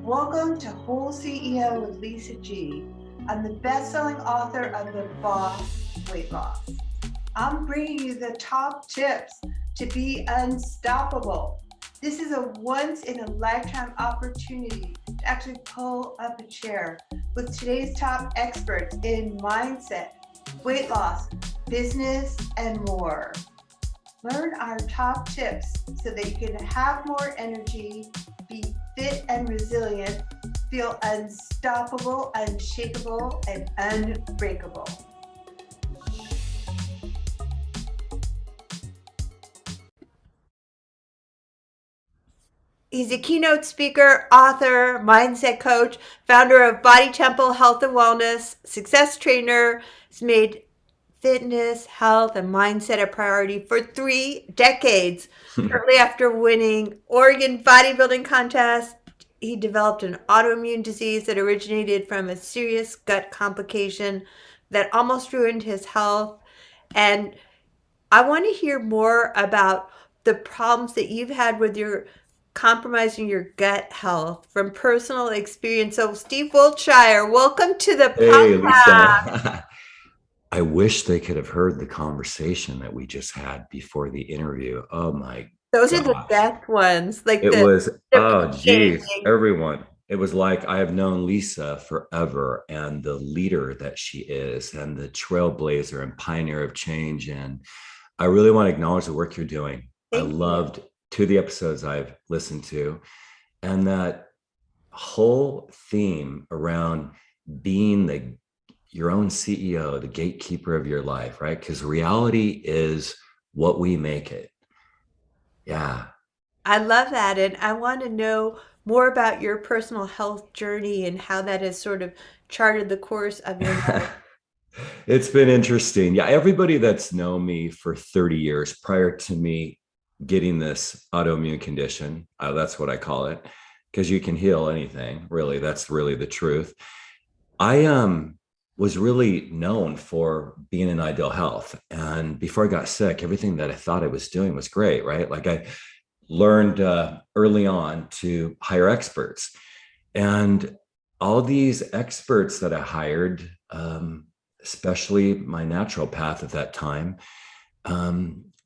Welcome to WholeCEO with Lisa G. I'm the best-selling author of The Boss Weight Loss. I'm bringing you the top tips to be unstoppable. This is a once-in-a-lifetime opportunity to actually pull up a chair with today's top experts in mindset, weight loss, business, and more. Learn our top tips so that you can have more energy, be fit and resilient, feel unstoppable, unshakable, and unbreakable. He's a keynote speaker, author, mindset coach, founder of Body Temple Health and Wellness, success trainer. He's made fitness, health, and mindset a priority for 3 decades. Shortly after winning Oregon bodybuilding contest, he developed an autoimmune disease that originated from a serious gut complication that almost ruined his health. And I want to hear more about the problems that you've had with your compromising your gut health from personal experience. So, Steve Wiltshire, welcome to the Hey, podcast. Lisa. I wish they could have heard the conversation that we just had before the interview. Oh my Those are the gosh. best ones, like It was, the oh geez, planning. everyone. It was like I have known Lisa forever and the leader that she is and the trailblazer and pioneer of change. And I really want to acknowledge the work you're doing. I Thank you. loved 2 of the episodes I've listened to, and that whole theme around being your own CEO, the gatekeeper of your life, right? Because reality is what we make it. Yeah. I love that. And I want to know more about your personal health journey and how that has sort of charted the course of your life. It's been interesting. Yeah, everybody that's known me for 30 years prior to me getting this autoimmune condition, that's what I call it, because you can heal anything, really. That's really the truth. I was really known for being in ideal health. And before I got sick, everything that I thought I was doing was great, right? Like I learned early on to hire experts. And all these experts that I hired, especially my naturopath at that time,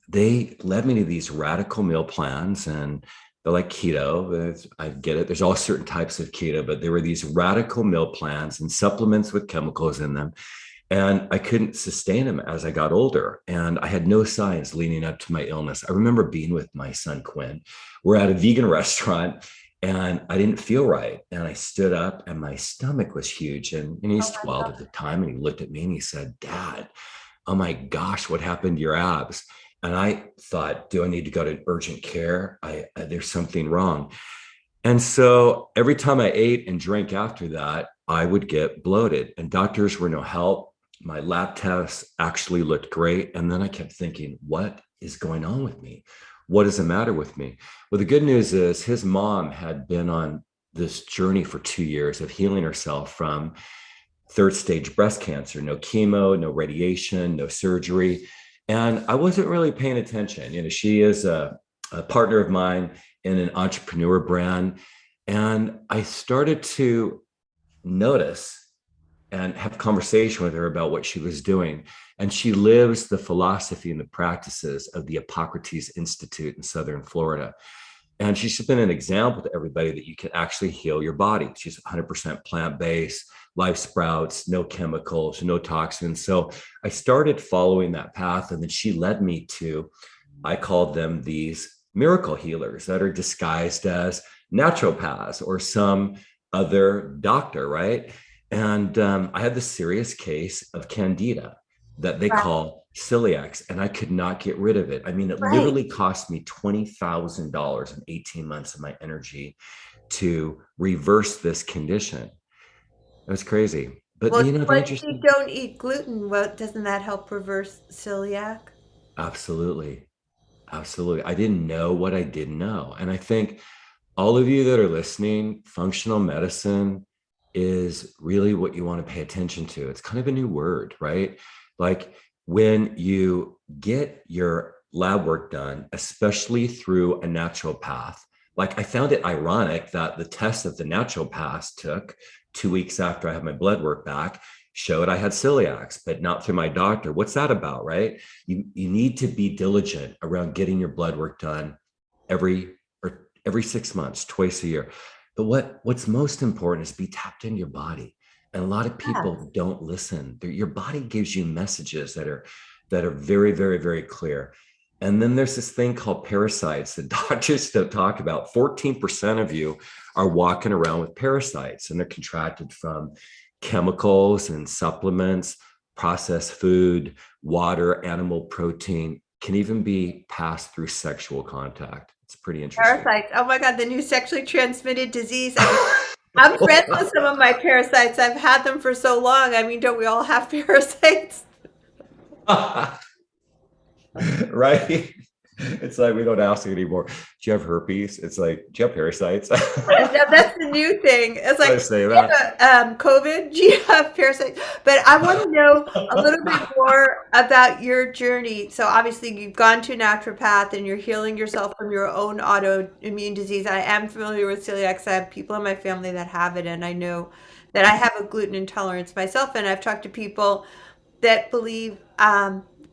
they led me to these radical meal plans, and they're like keto. I get it. There's all certain types of keto, but there were these radical meal plans and supplements with chemicals in them. And I couldn't sustain them as I got older. And I had no signs leading up to my illness. I remember being with my son, Quinn. We're at a vegan restaurant and I didn't feel right. And I stood up and my stomach was huge. And Oh he's my 12 God. at the time. And he looked at me and he said, "Dad, oh my gosh, what happened to your abs?" And I thought, do I need to go to urgent care? There's something wrong. And so every time I ate and drank after that, I would get bloated, and doctors were no help. My lab tests actually looked great. And then I kept thinking, what is going on with me? What is the matter with me? Well, the good news is his mom had been on this journey for 2 years of healing herself from third stage breast cancer, no chemo, no radiation, no surgery. And I wasn't really paying attention. She is a partner of mine in an entrepreneur brand. And I started to notice and have conversation with her about what she was doing. And she lives the philosophy and the practices of the Hippocrates Institute in Southern Florida. And she's just been an example to everybody that you can actually heal your body. She's 100% plant-based, live sprouts, no chemicals, no toxins. So I started following that path. And then she led me to, I called them these miracle healers that are disguised as naturopaths or some other doctor, right? And I had this serious case of candida that they Right. call celiacs, and I could not get rid of it. I mean, it Right. literally cost me $20,000 in 18 months of my energy to reverse this condition. It was crazy. But Well, the what if you interesting, don't eat gluten? Well, doesn't that help reverse celiac? absolutely, absolutely. I didn't know what I didn't know. And I think all of you that are listening, functional medicine is really what you want to pay attention to. It's kind of a new word, right? Like when you get your lab work done, especially through a naturopath, like I found it ironic that the test that the naturopath took 2 weeks after I had my blood work back showed I had celiacs, but not through my doctor. What's that about, right? You need to be diligent around getting your blood work done every 6 months, twice a year. But what's most important is be tapped into your body. And a lot of Yes. people don't listen. Your body gives you messages that are very, very, very clear. And then there's this thing called parasites that doctors don't talk about. 14% of you are walking around with parasites, and they're contracted from chemicals and supplements, processed food, water, animal protein, can even be passed through sexual contact. It's pretty interesting. Parasites. Oh my God, the new sexually transmitted disease. I mean, I'm friends with some of my parasites. I've had them for so long. I mean, don't we all have parasites? Right? It's like we don't ask anymore. Do you have herpes? It's like, do you have parasites? That's the new thing. It's I like, say do you that. have COVID? Do you have parasites? But I want to know a little bit more about your journey. So obviously you've gone to a naturopath and you're healing yourself from your own autoimmune disease. I am familiar with celiac. I have people in my family that have it, and I know that I have a gluten intolerance myself. And I've talked to people that believe,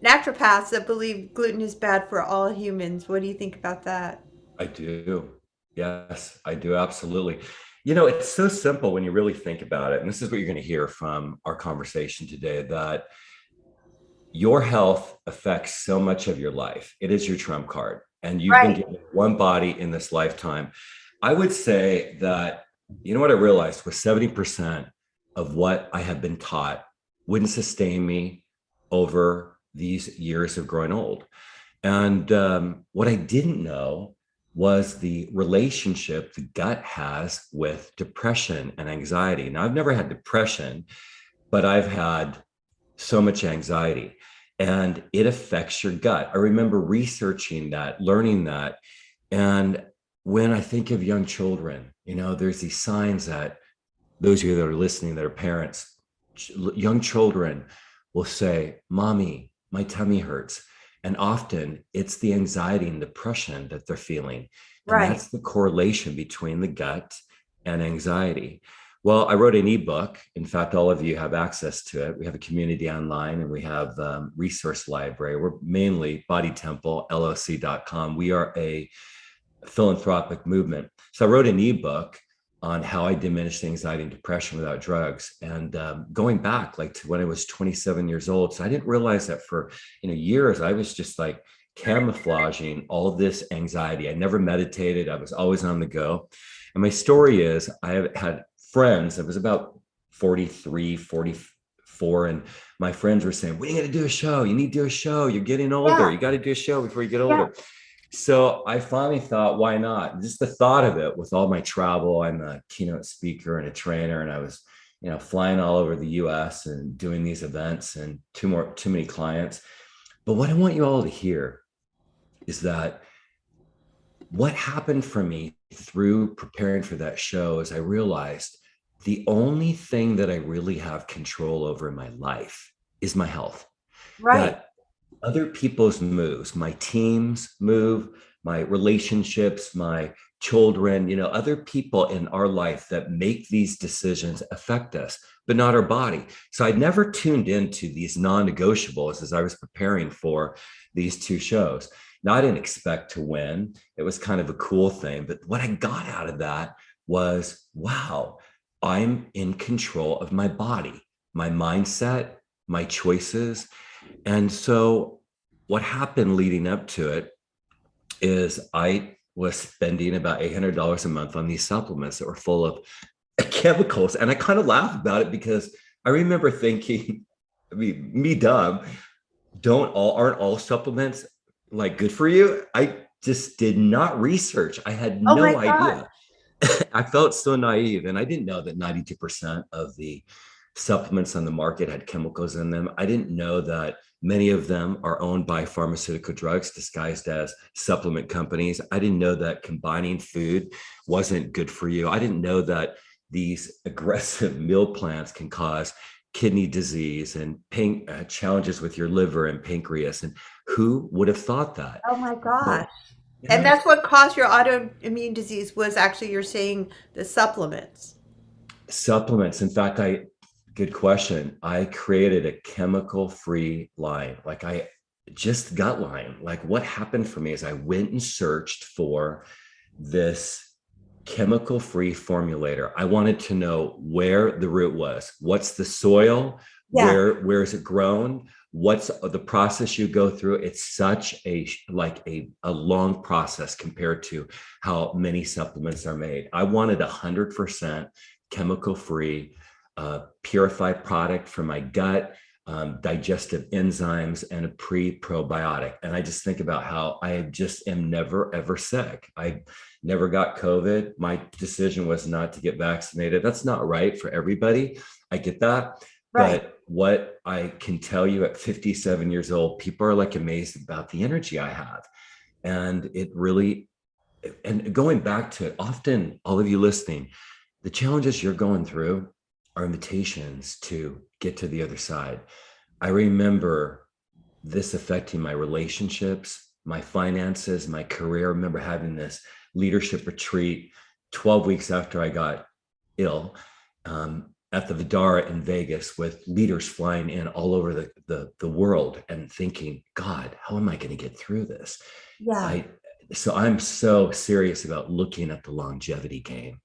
naturopaths that believe gluten is bad for all humans. What do you think about that? I do. Yes, I do. Absolutely. It's so simple when you really think about it. And this is what you're going to hear from our conversation today, that your health affects so much of your life. It is your trump card. And you've been Right. given one body in this lifetime. I would say that, what I realized was 70% of what I have been taught wouldn't sustain me over these years of growing old. And what I didn't know was the relationship the gut has with depression and anxiety. Now, I've never had depression, but I've had so much anxiety, and it affects your gut. I remember researching that, learning that. And when I think of young children, there's these signs that those of you that are listening that are parents, young children will say, Mommy, my tummy hurts. And often it's the anxiety and depression that they're feeling. And Right. that's the correlation between the gut and anxiety. Well, I wrote an ebook. In fact, all of you have access to it. We have a community online, and we have resource library. We're mainly bodytempleLLC.com. We are a philanthropic movement. So I wrote an ebook on how I diminished anxiety and depression without drugs. And going back like to when I was 27 years old. So I didn't realize that for years, I was just like camouflaging all of this anxiety. I never meditated. I was always on the go. And my story is I have had friends, it was about 43, 44. And my friends were saying, when are you going to do a show? You need to do a show. You're getting older. Yeah. You got to do a show before you get Yeah. older. So I finally thought, why not? Just the thought of it with all my travel, I'm a keynote speaker and a trainer, and I was, flying all over the US and doing these events and too many clients. But what I want you all to hear is that what happened for me through preparing for that show is I realized the only thing that I really have control over in my life is my health. Right. That other people's moves, my team's move, my relationships, my children, other people in our life that make these decisions affect us, but not our body. So I'd never tuned into these non-negotiables as I was preparing for these two shows. Now, I didn't expect to win. It was kind of a cool thing. But what I got out of that was, wow, I'm in control of my body, my mindset, my choices. And so what happened leading up to it is I was spending about $800 a month on these supplements that were full of chemicals. And I kind of laugh about it because I remember thinking, I mean, me dumb, aren't all supplements like good for you? I just did not research. I had Oh my no God. idea. I felt so naive, and I didn't know that 92% of the supplements on the market had chemicals in them. I didn't know that many of them are owned by pharmaceutical drugs disguised as supplement companies. I didn't know that combining food wasn't good for you. I didn't know that these aggressive meal plans can cause kidney disease and challenges with your liver and pancreas. And who would have thought that? Oh my But gosh. And Yeah. that's what caused your autoimmune disease was actually you're saying the supplements. Supplements. In fact, good question. I created a chemical free line. Like I just gut line. Like what happened for me is I went and searched for this chemical free formulator. I wanted to know where the root was. What's the soil? Yeah. Where is it grown? What's the process you go through? It's such a long process compared to how many supplements are made. I wanted 100% chemical free, purified product for my gut, digestive enzymes, and a pre-probiotic. And I just think about how I just am never ever sick. I never got COVID. My decision was not to get vaccinated. That's not right for everybody. I get that. Right. But what I can tell you at 57 years old, people are like amazed about the energy I have. And it really, and going back to it, often all of you listening, the challenges you're going through are invitations to get to the other side. I remember this affecting my relationships, my finances, my career. I remember having this leadership retreat 12 weeks after I got ill, at the Vidara in Vegas with leaders flying in all over the world and thinking, God, how am I going to get through this? Yeah. I so I'm so serious about looking at the longevity game.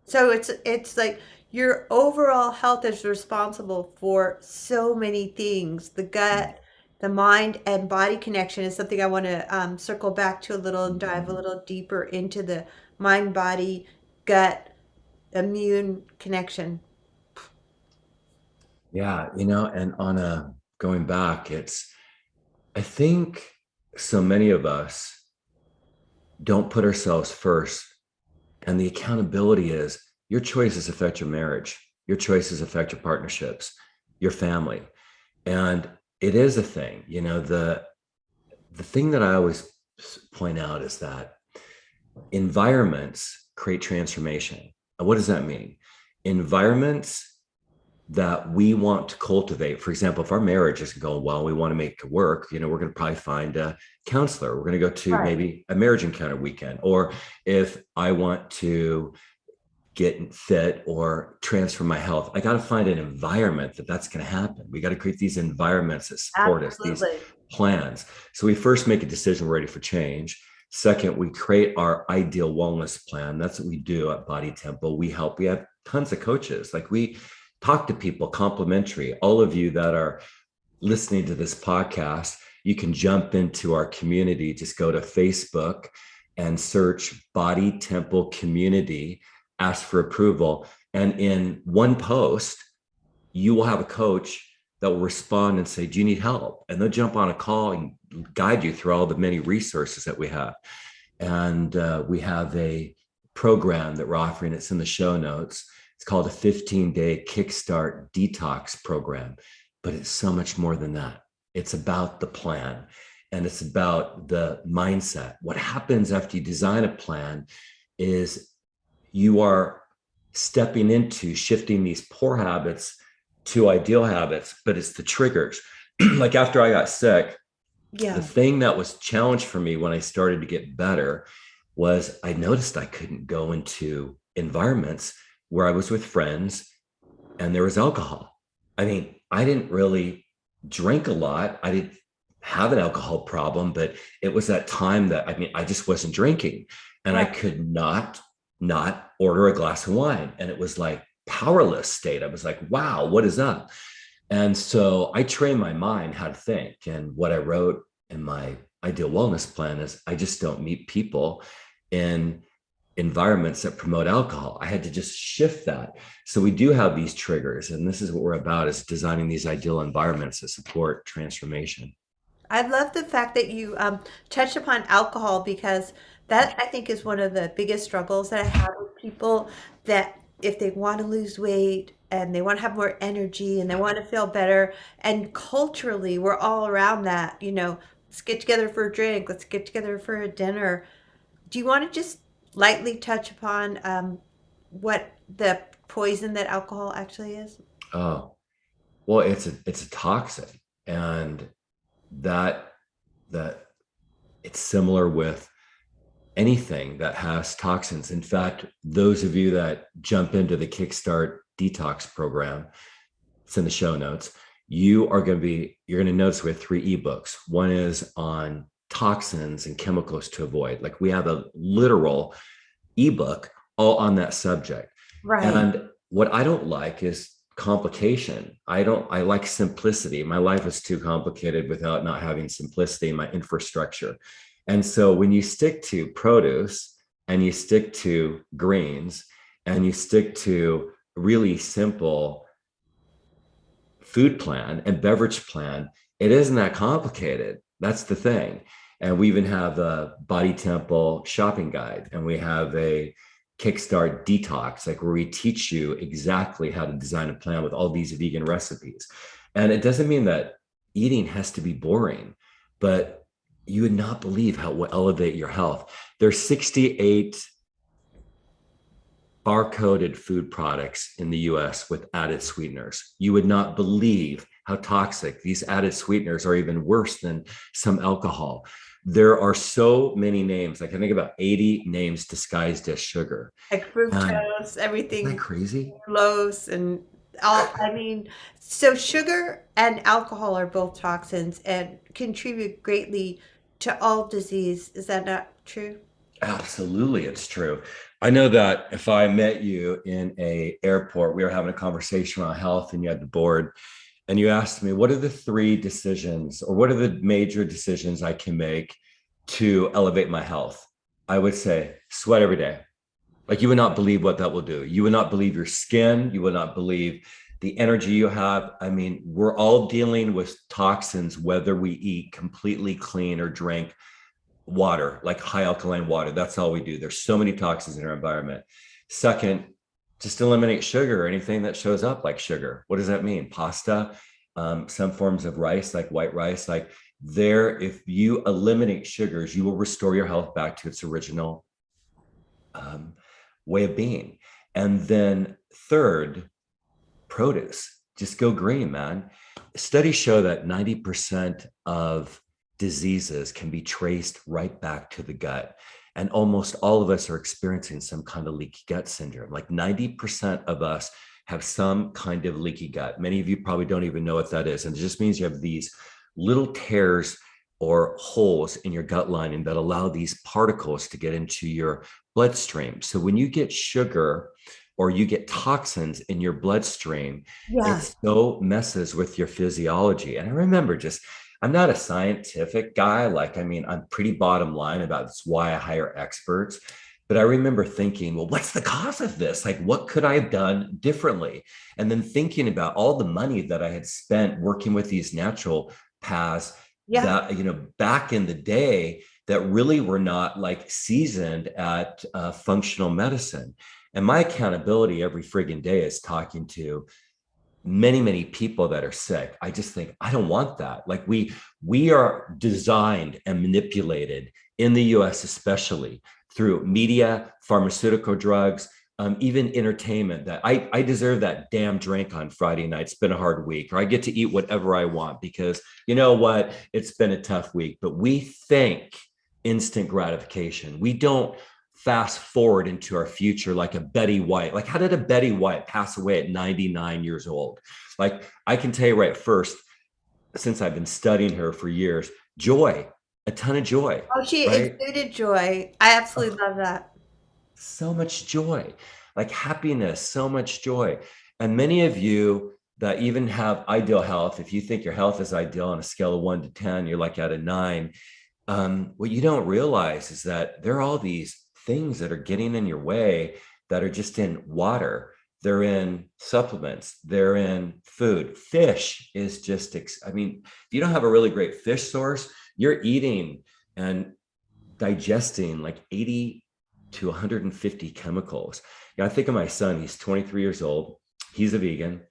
So it's like your overall health is responsible for so many things. The gut, the mind and body connection is something I want to circle back to a little and dive a Mhm. little deeper into the mind, body, gut, immune connection. Yeah, and on a going back, I think so many of us don't put ourselves first. And the accountability is your choices affect your marriage, your choices affect your partnerships, your family. And it is a thing, the thing that I always point out is that environments create transformation. And what does that mean? Environments that we want to cultivate. For example, if our marriage isn't going well, we want to make it work, we're going to probably find a counselor. We're going to go to Right. maybe a marriage encounter weekend. Or if I want to get fit or transform my health, I got to find an environment that's going to happen. We got to create these environments that support us, these Absolutely. plans. So we first make a decision, we're ready for change. Second, we create our ideal wellness plan. That's what we do at Body Temple. We have tons of coaches. Like we talk to people complimentary. All of you that are listening to this podcast, you can jump into our community. Just go to Facebook and search Body Temple Community, ask for approval. And in one post, you will have a coach that will respond and say, do you need help? And they'll jump on a call and guide you through all the many resources that we have. And we have a program that we're offering. It's in the show notes. It's called a 15-day Kickstart Detox program, but it's so much more than that. It's about the plan and it's about the mindset. What happens after you design a plan is you are stepping into shifting these poor habits to ideal habits, but it's the triggers. Like after I got sick, the Yeah. thing that was challenged for me when I started to get better was I noticed I couldn't go into environments where I was with friends and there was alcohol. I mean, I didn't really drink a lot. I didn't have an alcohol problem, but it was that time that I just wasn't drinking and I Right. could not order a glass of wine. And it was like powerless state. I was like, wow, what is up? And so I trained my mind how to think. And what I wrote in my ideal wellness plan is I just don't meet people in environments that promote alcohol. I had to just shift that. So we do have these triggers. And this is what we're about, is designing these ideal environments that support transformation. I love the fact that you touched upon alcohol because that I think is one of the biggest struggles that I have with people that if they want to lose weight and they want to have more energy and they want to feel better, and culturally we're all around that, let's get together for a drink, let's get together for a dinner. Do you want to just lightly touch upon what the poison that alcohol actually is? Oh, well, it's a toxin. And that that it's similar with anything that has toxins. In fact, those of you that jump into the Kickstart Detox program, it's in the show notes, you're going to notice we have 3 ebooks. One is on toxins and chemicals to avoid. Like we have a literal ebook all on that subject. Right. And what I don't like is complication. I like simplicity. My life is too complicated without not having simplicity in my infrastructure. And so when you stick to produce and you stick to greens and you stick to really simple food plan and beverage plan, it isn't that complicated. That's the thing. And we even have a Body Temple shopping guide, and we have a Kickstart Detox, like where we teach you exactly how to design a plan with all these vegan recipes. And it doesn't mean that eating has to be boring, but you would not believe how it will elevate your health. There's 68 barcoded food products in the US with added sweeteners. You would not believe how toxic these added sweeteners are, even worse than some alcohol. There are so many names. I can think about 80 names disguised as sugar. Like And fructose, isn't that everything, crazy? glucose, and all. I mean, so sugar and alcohol are both toxins and contribute greatly to all disease. Is that not true? Absolutely, it's true. I know that if I met you in a airport, we were having a conversation around health, and you had the board, and you asked me, what are the 3 decisions or what are the major decisions I can make to elevate my health? I would say sweat every day. Like you would not believe what that will do. You would not believe your skin. You would not believe the energy you have. I mean, we're all dealing with toxins, whether we eat completely clean or drink water, like high alkaline water. That's all we do. There's so many toxins in our environment. Second, just eliminate sugar or anything that shows up like sugar. What does that mean? Pasta, some forms of rice, like white rice, like there, if you eliminate sugars, you will restore your health back to its original um, way of being. And then third, produce. Just go green, man. Studies show that 90% of diseases can be traced right back to the gut. And almost all of us are experiencing some kind of leaky gut syndrome. Like 90% of us have some kind of leaky gut. Many of you probably don't even know what that is. And it just means you have these little tears or holes in your gut lining that allow these particles to get into your bloodstream. So when you get sugar or you get toxins in your bloodstream, it Yeah. so messes with your physiology. And I remember just, I'm not a scientific guy. Like, I mean, I'm pretty bottom line about this, why I hire experts. But I remember thinking, well, what's the cause of this? Like, what could I have done differently? And then thinking about all the money that I had spent working with these natural paths Yeah. that, back in the day that really were not like seasoned at functional medicine. And my accountability every friggin' day is talking to many, many people that are sick. I just think I don't want that. Like we are designed and manipulated in the US, especially through media, pharmaceutical drugs, even entertainment, that I deserve that damn drink on Friday night. It's been a hard week, or I get to eat whatever I want because you know what? It's been a tough week. But we think instant gratification. We don't fast forward into our future like a Betty White. Like, how did a Betty White pass away at 99 years old? Like, I can tell you right first, since I've been studying her for years, joy, a ton of joy, Oh, she right? exuded joy. I absolutely Oh, love that. so much joy, like happiness, so much joy. And many of you that even have ideal health, if you think your health is ideal on a scale of 1 to 10, you're like at a 9. What you don't realize is that there are all these things that are getting in your way that are just in water. They're in supplements. They're in food. Fish is just, I mean, if you don't have a really great fish source, you're eating and digesting like 80 to 150 chemicals. I think of my son, he's 23 years old. He's a vegan.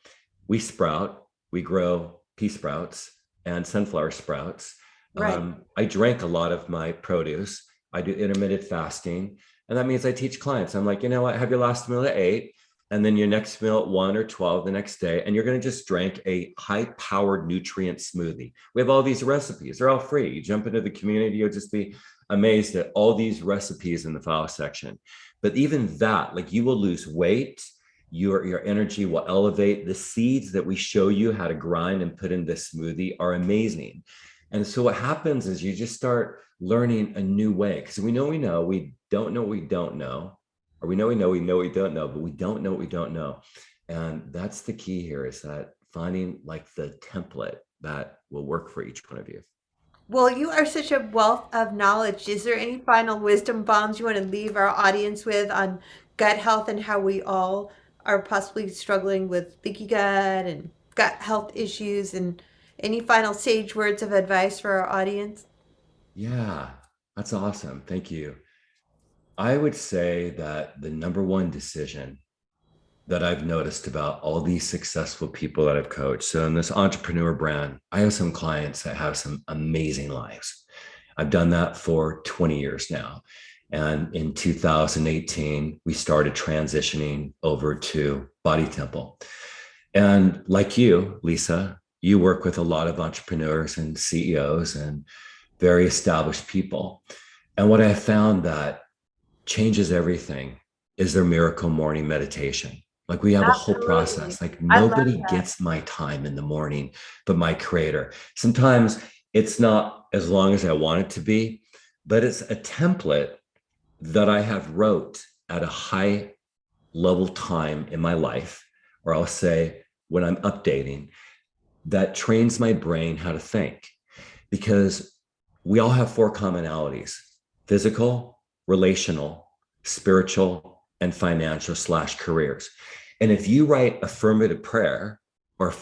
We sprout, we grow pea sprouts and sunflower sprouts. Right. I drank a lot of my produce. I do intermittent fasting. And that means I teach clients. I'm like, you know what? Have your last meal at 8, and then your next meal at 1 or 12 the next day. And you're going to just drink a high powered nutrient smoothie. We have all these recipes. They're all free. You jump into the community, you'll just be amazed at all these recipes in the file section. But even that, like, you will lose weight, your energy will elevate. The seeds that we show you how to grind and put in this smoothie are amazing. And so what happens is you just start learning a new way, because we know we don't know what we don't know, or we know we know we don't know, but we don't know what we don't know. And that's the key here, is that finding like the template that will work for each one of you. Well, you are such a wealth of knowledge. Is there any final wisdom bombs you want to leave our audience with on gut health and how we all are possibly struggling with leaky gut and gut health issues? And any final sage words of advice for our audience? Yeah, that's awesome. Thank you. I would say that the number one decision that I've noticed about all these successful people that I've coached. So in this entrepreneur brand, I have some clients that have some amazing lives. I've done that for 20 years now. And in 2018, we started transitioning over to Body Temple. And like you, Lisa, you work with a lot of entrepreneurs and CEOs and very established people. And what I found that changes everything is their miracle morning meditation. Like, we have a whole Absolutely. process. Like, I love nobody that. gets my time in the morning but my creator. Sometimes it's not as long as I want it to be, but it's a template that I have wrote at a high level time in my life, or I'll say when I'm updating, that trains my brain how to think. Because we all have four commonalities: physical, relational, spiritual, and financial slash careers. And if you write affirmative prayer, or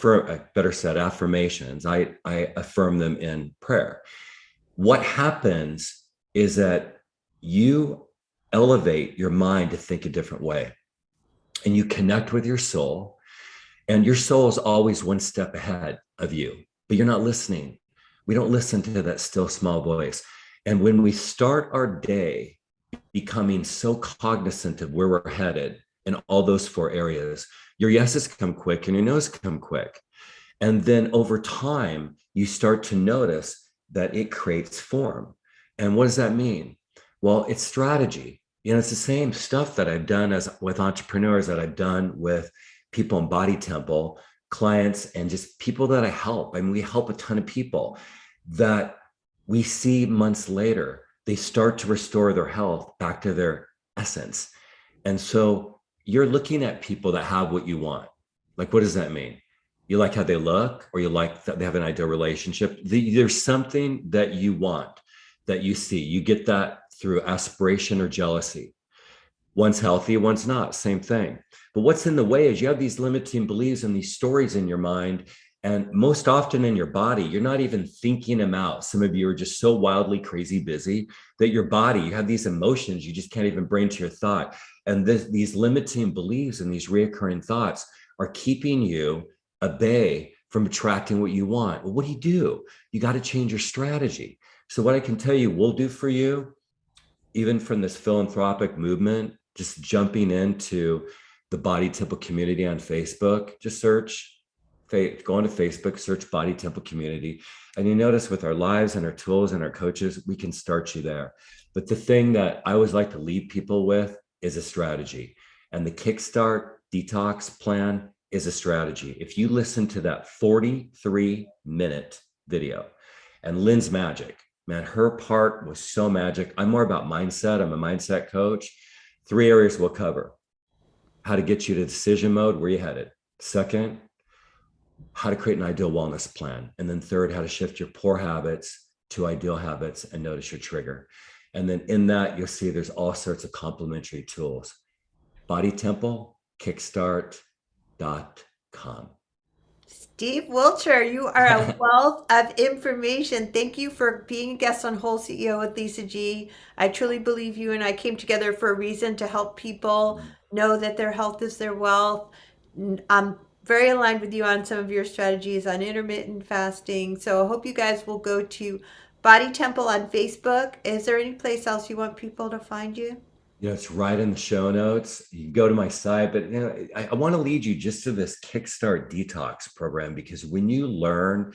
better said, affirmations, I affirm them in prayer. What happens is that you elevate your mind to think a different way, and you connect with your soul, and your soul is always one step ahead of you, but you're not listening. We don't listen to that still small voice. And when we start our day becoming so cognizant of where we're headed in all those four areas, your yeses come quick and your no's come quick. And then over time, you start to notice that it creates form. And what does that mean? Well, it's strategy. It's the same stuff that I've done as with entrepreneurs, that I've done with people in Body Temple, clients, and just people that I help. I mean, we help a ton of people that we see months later, they start to restore their health back to their essence. And so you're looking at people that have what you want. Like, what does that mean? You like how they look, or you like that they have an ideal relationship. There's something that you want, that you see. You get that through aspiration or jealousy. One's healthy, one's not, same thing. But what's in the way is you have these limiting beliefs and these stories in your mind. And most often in your body, you're not even thinking them out. Some of you are just so wildly crazy busy that your body, you have these emotions you just can't even bring to your thought. And these limiting beliefs and these reoccurring thoughts are keeping you at bay from attracting what you want. Well, what do? You got to change your strategy. So what I can tell you we'll do for you, even from this philanthropic movement, just jumping into the Body Temple community on Facebook, just go into Facebook, search Body Temple community. And you notice with our lives and our tools and our coaches, we can start you there. But the thing that I always like to leave people with is a strategy. And the Kickstart Detox plan is a strategy. If you listen to that 43-minute video, and Lynn's magic, man, her part was so magic. I'm more about mindset. I'm a mindset coach. 3 areas we'll cover: how to get you to decision mode, where you headed; second, how to create an ideal wellness plan; and then third, how to shift your poor habits to ideal habits and notice your trigger. And then in that, you'll see there's all sorts of complementary tools. Body Temple, Kickstart.com. Steve Wiltshire, you are a wealth of information. Thank you for being a guest on Whole CEO with Lisa G. I truly believe you and I came together for a reason, to help people know that their health is their wealth. I'm very aligned with you on some of your strategies on intermittent fasting. So I hope you guys will go to Body Temple on Facebook. Is there any place else you want people to find you? It's right in the show notes. You can go to my site, but I want to lead you just to this Kickstart Detox program, because when you learn,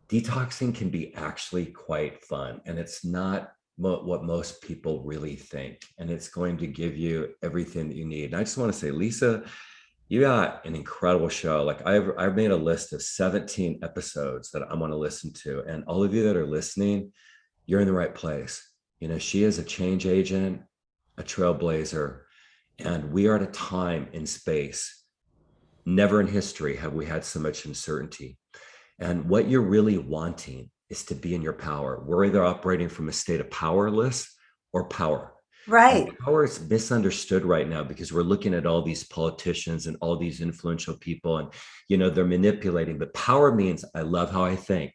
detoxing can be actually quite fun, and it's not what most people really think. And it's going to give you everything that you need. And I just want to say, Lisa, you got an incredible show. Like I've made a list of 17 episodes that I want to listen to. And all of you that are listening, you're in the right place. You know, she is a change agent, a trailblazer, and we are at a time in space. Never in history have we had so much uncertainty. And what you're really wanting is to be in your power. We're either operating from a state of powerless or power. Right. And power is misunderstood right now because we're looking at all these politicians and all these influential people, and they're manipulating. But power means I love how I think.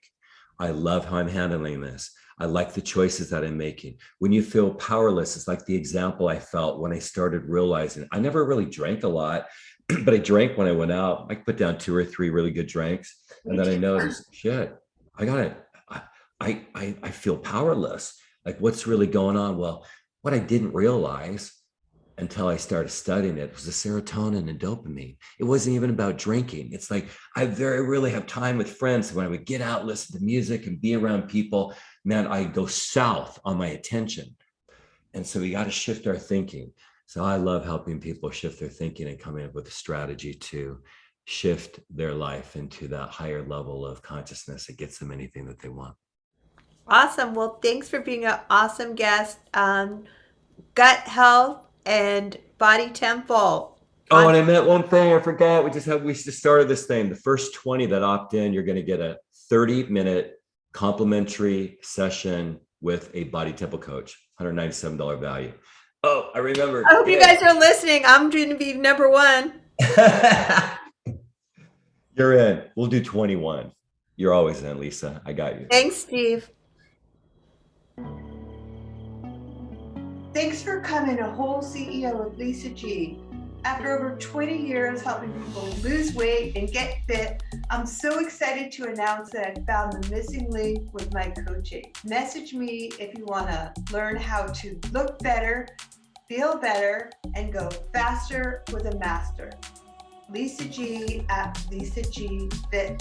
I love how I'm handling this. I like the choices that I'm making. When you feel powerless, it's like the example I felt when I started realizing I never really drank a lot, but I drank when I went out. I put down 2 or 3 really good drinks. And then I noticed, shit, I got it. I feel powerless. Like, what's really going on? Well, what I didn't realize until I started studying it was the serotonin and dopamine. It wasn't even about drinking. It's like I very rarely have time with friends. When I would get out, listen to music and be around people, man, I go south on my attention. And so we got to shift our thinking. So I love helping people shift their thinking and coming up with a strategy to shift their life into that higher level of consciousness that gets them anything that they want. Awesome. Well, thanks for being an awesome guest on gut health and body temple. Oh, and I meant one thing I forgot. We just started this thing. The first 20 that opt in, you're going to get a 30-minute complimentary session with a body temple coach, $197 value. Oh, I remember. I hope you guys are listening. I'm going to be number 1. You're in. We'll do 21. You're always in, Lisa. I got you. Thanks, Steve. Thanks for coming to WholeCEO with Lisa G. After over 20 years helping people lose weight and get fit, I'm so excited to announce that I found the missing link with my coaching. Message me if you want to learn how to look better, feel better, and go faster with a master. Lisa G at lisagfit.com.